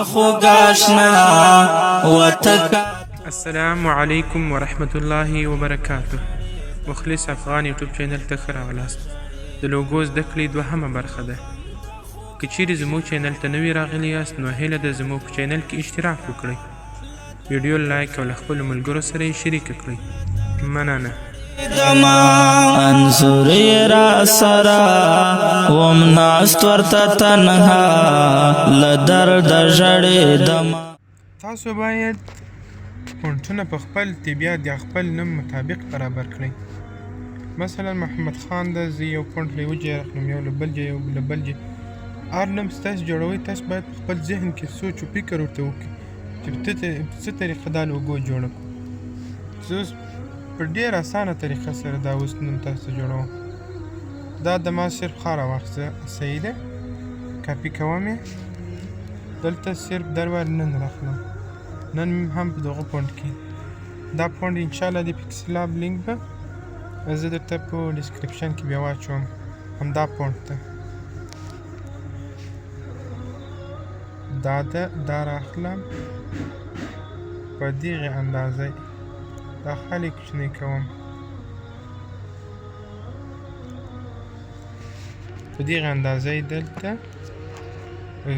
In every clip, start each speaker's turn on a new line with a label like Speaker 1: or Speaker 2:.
Speaker 1: خوگاشنا وتکا.
Speaker 2: السلام علیکم ورحمة الله وبرکاته. مخلص افغان یوټیوب چینل ته ښه راغلاست. د لوګو زدکړې دوهمه برخه ده. که چیرې زموږ چینل ته نوي راغلي یاست نو هیله ده زموږ په چینل کې اشتراک وکړئ، ویډیو لایک او له خپلو ملګرو سره یې شریکه کړئ. مننه.
Speaker 1: انظر را سرا ومناست ورته تنها لدرد ژړې دما.
Speaker 2: تاسو باید پونټونه په خپل طبیعت یا خپل نوم مطابق برابر کړئ. مثلا محمد خان ده، زه یو پونټ له یوه ځایه اخلم، یو له بل ځایه، یو له بل ځایه. هر نوم چې تاسو جوړوئ تاسو باید په خپل ذهن کې سوچ و فکر ورته وکړئ چې په څه طریقه دا لوګو جوړه کړو. زه اوس په ډېره اسانه طریقه سره دا اوس نوم تاسو ته جوړوم. دا د ما صرف ښه راواخیسته سعیده، کاپي کوم یې، دلته صرف درور نن راخلم، نن هم په دغه پونټ کې. دا پونټ انشاءالله د پکسلاب لینک به زه درته په ډسکرپشن کې بیا واچوم. همدا پونټ ته دا راخلم په دغې اندازه، دا خالی کوچنی کوم، په دغې اندازه یې دلته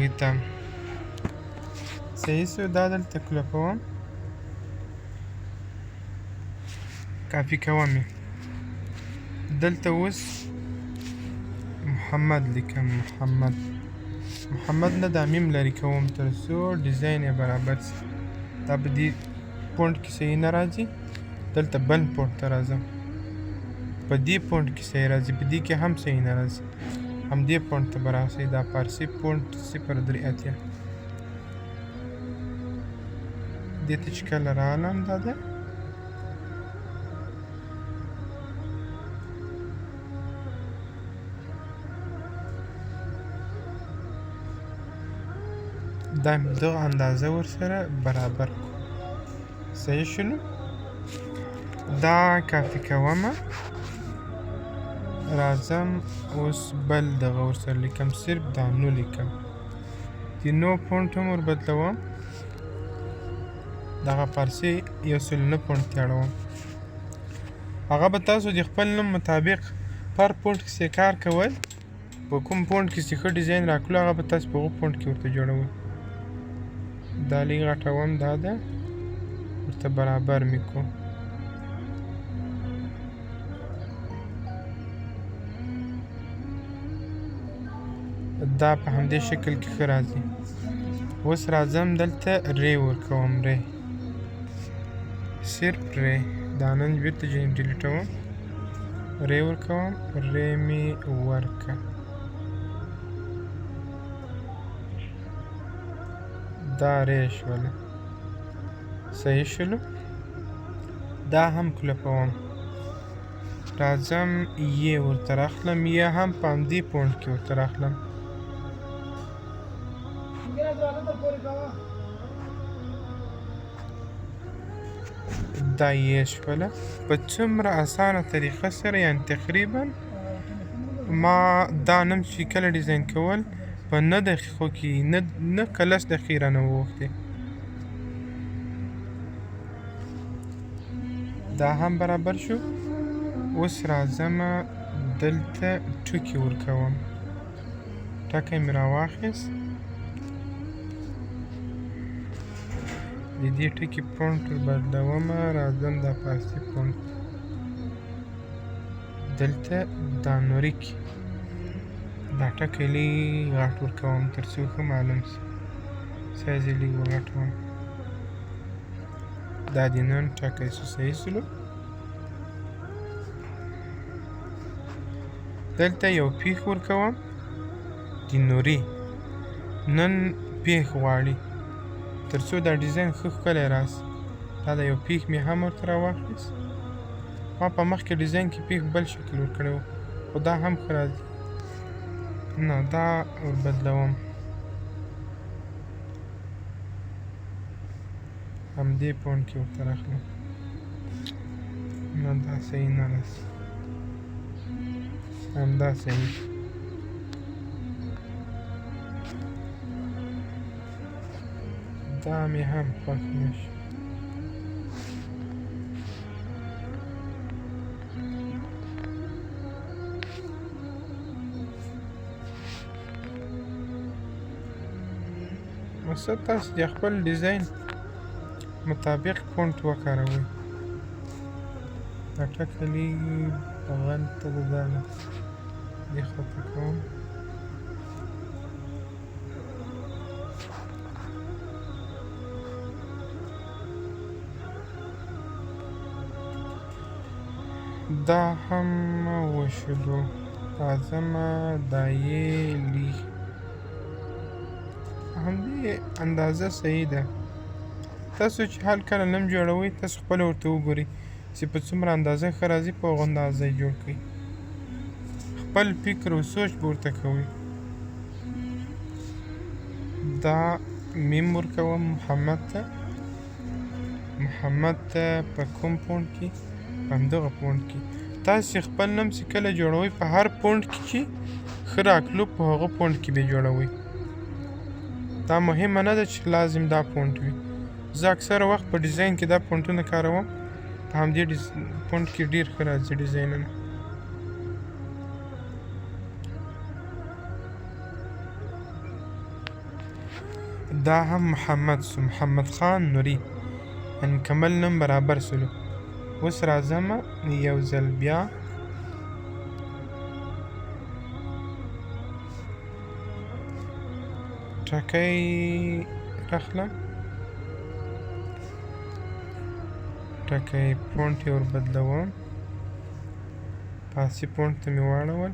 Speaker 2: ږدم. صحیح شو. دا دلته کلپوم، کاپي کوم یې، دلته اوس محمد لیکم. محمد نه دا میم لرې کوم تر څو ډیزاین یې برابر شي. دا په دې پونټ کې صحیح نه راځي، دلته بل پونټ ته راځم، په دې پونټ کې صحیح راځي، په دې کې هم صحیح نه راځي، همدې پونټ ته به راسئ. دا فارسي پونټ 0.3 دې ته چې کله راغلم دا ده دا دغه اندازه ورسره برابر کړو. صحیح شنو. دا کافي کومه، راځم اوس بل دغه ورسره لیکم، صرف دا نو لیکم، د نو پونټ هم ور بدلوم، دغه فارسي 109 پونټ ته اړوم. هغه به تاسو د خپل نوم مطابق پر پونټ کې کار کول، په کوم پونټ کې چې ښه ډیزاین راکړو هغه به تاسو په هغه پونټ کې ورته جوړوئ. دا لږ غټوم، دا ده ورته برابر مې کړو. دا په همدې شکل کې ښه راځي. اوس راځم دلته ری ورکوم، ری، صرف ری. دا نن بېرته ډیلیټوم، ری ورکوم، ری مې ورکړه. دا ری شوله. صحیح شلو. دا هم کلپوم، راځم یې ورته راخلم، یا هم په همدې پونټ کې ورته راخلم. دا یې شوله. په څومره اسانه طریقه سره، یعنی تقریبا ما دا نوم چې کله ډیزاین کول په 9 دقیقو کې نه کلس دقیقې رانه ووختې. دا هم برابر شو. اوس راځم دلته ټوکي ورکوم، ټکی مې راواخیست، د دې ټکي پونټ ور بدلوم، راځم دا فارسي پونټ دلته دا نوري کې دا ټکی لږ غټ ورکوم تر څو ښه معلوم شي، سایز یې لږ وغټوم. دا د نن ټکی شو. صحیح شولو. دلته یو پیښ ورکوم، د نوري نن پیښ غواړي تر څو دا ډیزاین ښه ښکلی راسي. دا د یو پیښ مې هم ورته راواخیست. ما په مخکې ډیزاین کې پیښ بل شکل ورکړی و، خو دا هم ښه راځي. نه دا ور بدلوم، همدې پونټ کې ورته راخلم. نه دا صحیح نه راسي، همدا صحیح. دا مې هم خوښ نه شو. مقصد تاسو د خپل ډیزاین مطابق فونټ وکاروئ. دا ټکه لږ غلطه ده، دا نه دې خواته کوم. دا هم وشلو. راځمه دا یې لیږ همدې اندازه صحیح ده. تاسو چې هر کله نم جوړوئ تاسو خپله ورته وګورئ چې په څومره اندازه ښه راځي، په هغه اندازه یې جوړ کړئ. خپل فکر او سوچ به ورته کوئ. دا میم ورکوم محمد ته په کوم پونټ کې؟ په همدغه پونټ کې. تاسې خپل نم چې کله جوړوئ په هر پونټ کې چې ښه راکلو په هغه پونټ کې به جوړوئ. دا مهمه نه ده چې لازم دا پونټ وي. زه اکثره وخت په ډیزاین کې دا پونټونه کاروم. په همدې پونټ کې ډېر ښه راځي ډیزاینونه. دا هم محمد خان نوري، یعنې کمل نم برابر سلو. اوس راځمه یو ځل بیا ټکی راخلم، ټکی پونټ یې ور بدلوم، پاسې پونټ ته مې واړول،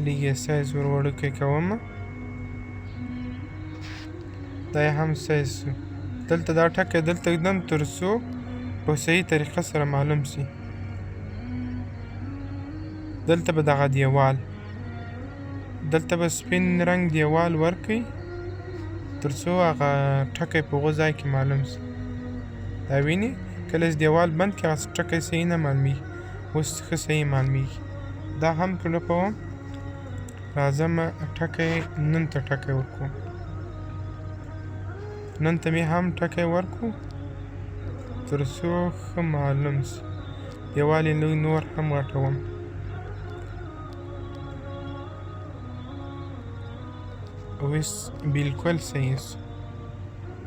Speaker 2: لږ یې سایز ور وړوکی کومه. دا یې هم سایز سو. دلته دا ټکی دلته ږدم تر څو په صحیح طریقه سره معلوم سي. دلته به دغه دیوال، دلته به سپین رنګ دیوال ورکړئ تر څو هغه ټکی په هغه ځای کې معلوم سي. دا وینې کله چې دیوال بند کړي هغه ټکی صحیح نه معلومیږي، اوس ښه صحیح معلومیږي. دا هم کلپوم. راځمه ټکی نن ته ټکی ورکوم، نن ته مې هم ټکی ورکړو تر څو ښه معلوم سي. دیوال یې لږ نور هم غټوم. اوس بالکل صحیح سو.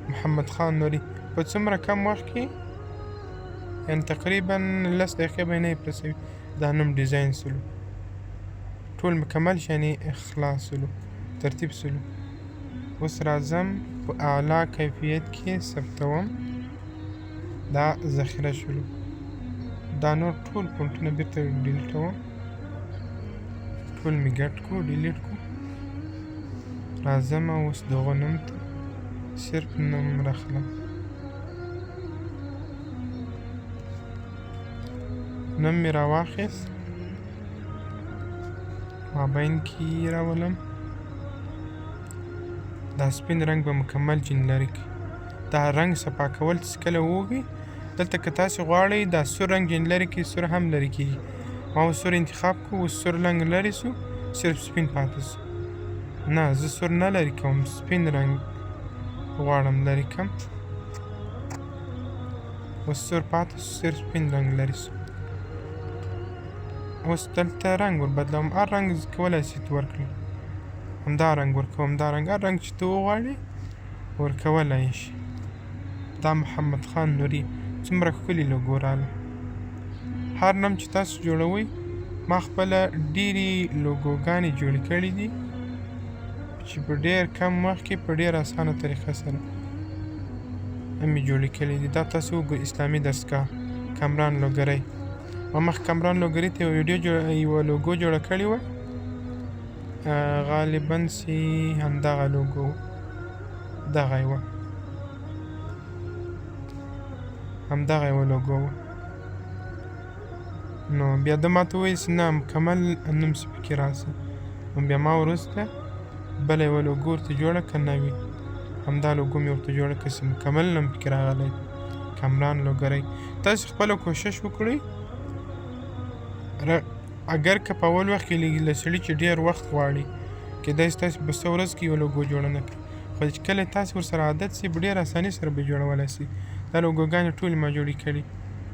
Speaker 2: محمد خان نوري په څومره کم وخت کې، یعنې تقریبا 10 دقیقې به یې نه یې پرسوي دا نوم ډیزاین سلو. ټول مکمل شي، یعنې خلاص سلو، ترتیب سلو. اوس راځم په اعلی کیفیت کې ثبتوم. دا ذخیره شلو. دا نور ټول پونټونه بیرته ډیلیټوم. ټول مې ګډ کو ډیلیټ کو. راځم اوس دغه نوم ته صرف نوم راخلم. نوم مې راواخیست، مابین کې راولم. دا سپین رنګ به مکمل جین لري کړي. دا رنګ صفا کول چې کله وږي دلته که تاسې غواړئ دا سور رنګ جین لري کړي، سور هم لري کېږي. ما اوس سور انتخاب کو، اوس سور رنګ لري سو، صرف سپین پاتې سو. نه زه سور نه لري کوم، سپین رنګ غواړم لري کم. اوس سور پاتې سو، صرف سپین رنګ لري سو. اوس دلته رنګ ور بدلوم. هر رنګ کولی شئ ورکړئ. همدا رنګ ورکوم، دا رنګ هر رنګ چې ته وغواړې ورکولی شي. دا محمد خان نوري څومره ښکلي لوګو راغله. هر نوم چې تاسو جوړوئ، ما خپله ډېرې لوګوګانې جوړې کړي دي چې په ډېر کم وخت کې په ډېر اسانه طریقه سره مې جوړې کړي دي. دا تاسو وګورئ، اسلامي دستګاه کامران لوګرۍ. ما مخ کامران لوګرۍ ته یوه لوګو جوړه کړې وه، غالبا سي همدغه لوګو دغه یې وه، همدغه یوه لوګو وه. نو بیا ده ما ته وویل چې نه مکمل نوم چې پکې راسي. نو بیا ما وروسته بله یوه لوګو ورته جوړه که نه وي، همدا لوګو مې ورته جوړه که چې مکمل نوم پکې راغلی کامران لوګرۍ. تاسې خپله کوشش وکړئ، اگر که په اول وخت کې له سړي چې ډېر وخت غواړي کېدای شي تاسې په څه ورځ کې یو لوګو جوړه نه کړئ، خو چې کله تاسې ورسره عادت سي په ډېره اساني سره به جوړولی سي. دا لوګوګانې ټولې ما جوړې کړي،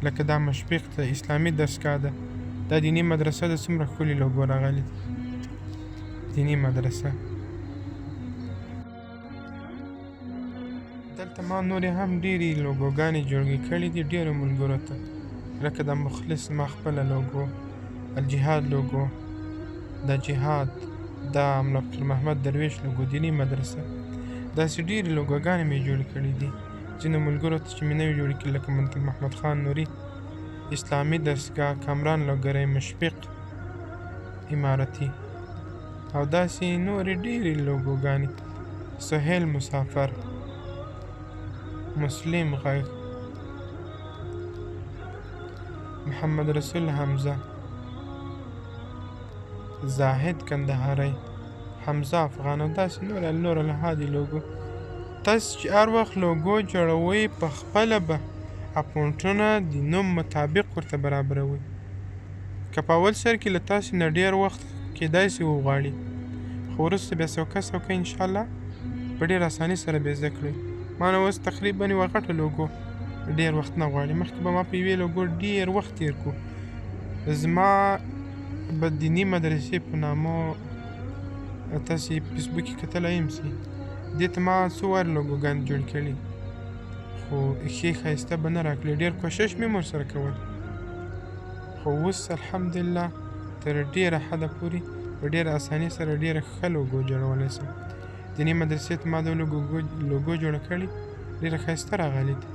Speaker 2: لکه دا مشفق ده، اسلامي دستګاه ده، دا دیني مدرسه ده. څومره ښکلي لوګو راغلي دي، دیني مدرسه. دلته ما نورې هم ډېرې لوګوګانې جوړې کړي دي ډېرو ملګرو ته، لکه دا مخلص ما خپله لوګو، الجهاد لوګو، دا جهاد، دا فقير محمد درویش لوګو، دیني مدرسه. داسې ډېرې لوګوګانې مې جوړې کړي دي ځینو ملګرو ته چې مې نه وي جوړې کړي، لکه محمد خان نوري، اسلامي دستګاه، کامران لوګری، مشفق امارتي، او داسې نورې ډېرې لوګوګانې، سهیل مسافر، مسلم غیغ، محمد رسول حمزه، زاهد کندهاری، حمزه افغان، او داسې نور الهادي لوګو. تاسې چې هر وخت لوګو جوړوئ په خپله به اپونټونه د نوم مطابق ورته برابروئ. که په اول سر کې له تاسې نه ډېر وخت کېدای شي وغواړي، خو وروسته بیا څوکه څوکه انشاءالله په ډېر اساني سره بیا زده کړئ. ما نه اوس تقریبا یوه غټه لوګو ډېر وخت نه غواړي، مخکې به ما په یوې لوګو ډېر وخت تېر کړو. زما به دیني مدرسې په نامه تاسې فیسبوک کې کتلی یم سي، دې ته ما څو وارې لوګوګانې جوړې کړي، خو ښې ښایسته به نه راکړي. ډېر کوشش مې ورسره کول، خو اوس الحمدلله تر ډېره حده پورې په ډېره اساني سره ډېره ښه لوګو جوړولی سم. دیني مدرسې ته ما د لوګو جوړه کړې، ډېره ښایسته راغلې ده.